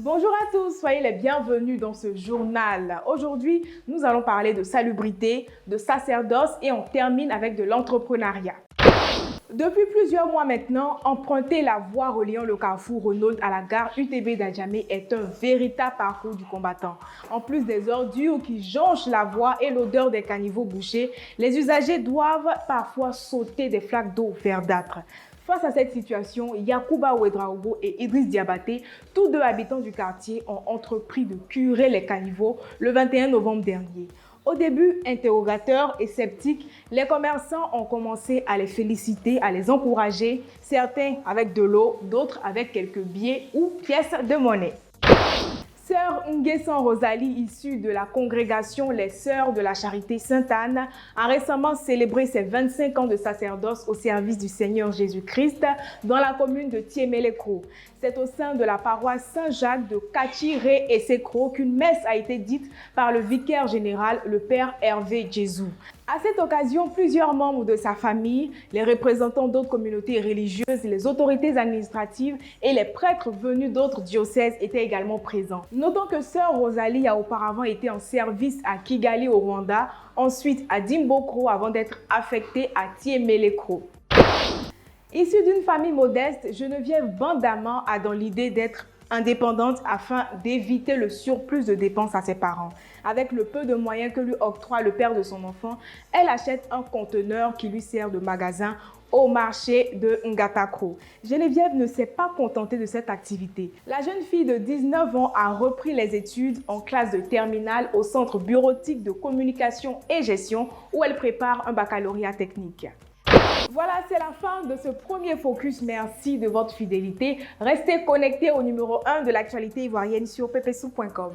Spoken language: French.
Bonjour à tous, soyez les bienvenus dans ce journal. Aujourd'hui, nous allons parler de salubrité, de sacerdoce et on termine avec de l'entrepreneuriat. Depuis plusieurs mois maintenant, emprunter la voie reliant le carrefour Renault à la gare UTB d'Adjamé est un véritable parcours du combattant. En plus des ordures qui jonchent la voie et l'odeur des caniveaux bouchés, les usagers doivent parfois sauter des flaques d'eau verdâtres. Face à cette situation, Yacouba Ouedraogo et Idriss Diabaté, tous deux habitants du quartier, ont entrepris de curer les caniveaux le 21 novembre dernier. Au début, interrogateurs et sceptiques, les commerçants ont commencé à les féliciter, à les encourager, certains avec de l'eau, d'autres avec quelques billets ou pièces de monnaie. Sœur Nguessan Rosalie, issue de la congrégation Les Sœurs de la Charité Sainte-Anne, a récemment célébré ses 25 ans de sacerdoce au service du Seigneur Jésus-Christ dans la commune de Thiémé-Lécro. C'est au sein de la paroisse Saint-Jacques de Kachiré et Sécro qu'une messe a été dite par le vicaire général, le père Hervé Jésus. À cette occasion, plusieurs membres de sa famille, les représentants d'autres communautés religieuses, les autorités administratives et les prêtres venus d'autres diocèses étaient également présents. Notons que Sœur Rosalie a auparavant été en service à Kigali au Rwanda, ensuite à Dimbokro avant d'être affectée à Thiémé-Lécro. Issue d'une famille modeste, Geneviève Bandama a dans l'idée d'être indépendante afin d'éviter le surplus de dépenses à ses parents. Avec le peu de moyens que lui octroie le père de son enfant, elle achète un conteneur qui lui sert de magasin au marché de Ngatakro. Geneviève ne s'est pas contentée de cette activité. La jeune fille de 19 ans a repris les études en classe de terminale au Centre bureautique de communication et gestion où elle prépare un baccalauréat technique. Voilà, c'est la fin de ce premier focus. Merci de votre fidélité. Restez connectés au numéro 1 de l'actualité ivoirienne sur ppsou.com.